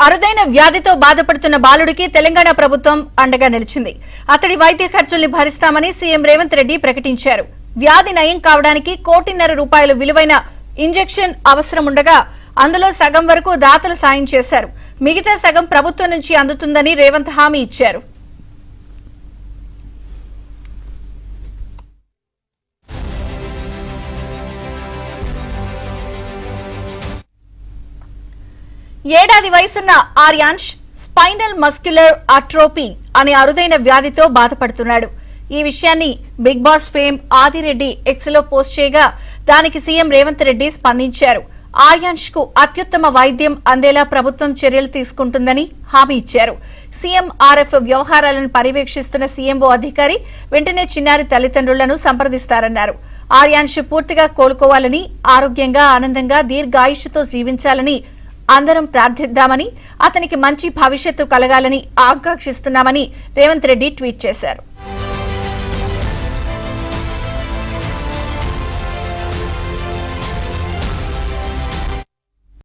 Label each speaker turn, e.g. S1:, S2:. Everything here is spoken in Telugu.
S1: అరుదైన వ్యాధితో బాధపడుతున్న బాలుడికి తెలంగాణ ప్రభుత్వం అండగా నిలిచింది. అతడి వైద్య ఖర్చుల్ని భరిస్తామని సీఎం రేవంత్ రెడ్డి ప్రకటించారు. వ్యాధి నయం కావడానికి ₹1.5 విలువైన ఇంజెక్షన్ అవసరముండగా అందులో సగం వరకు దాతలు సాయం చేశారు. మిగతా సగం ప్రభుత్వం నుంచి అందుతుందని రేవంత్ హామీ ఇచ్చారు. ఏడాది వయసున్న ఆర్యాన్ష్ స్పైనల్ మస్క్యులర్ అట్రోపీ అనే అరుదైన వ్యాధితో బాధపడుతున్నాడు. ఈ విషయాన్ని Bigg Boss fame Adireddy X లో పోస్ట్ చేయగా దానికి సీఎం రేవంత్ రెడ్డి స్పందించారు. ఆర్యాన్ష్ కు అత్యుత్తమ వైద్యం అందేలా ప్రభుత్వం చర్యలు తీసుకుంటుందని హామీ ఇచ్చారు. సీఎంఆర్ఎఫ్ వ్యవహారాలను పర్యవేక్షిస్తున్న సీఎంఓ అధికారి వెంటనే చిన్నారి తల్లిదండ్రులను సంప్రదిస్తారన్నారు. ఆర్యాన్ష్ పూర్తిగా కోలుకోవాలని, ఆరోగ్యంగా ఆనందంగా దీర్ఘాయుష్తో జీవించాలని అందరం ప్రార్థిద్దామని, అతనికి మంచి భవిష్యత్తు కలగాలని ఆకాంక్షిస్తున్నామని రేవంత్ రెడ్డి ట్వీట్ చేశారు.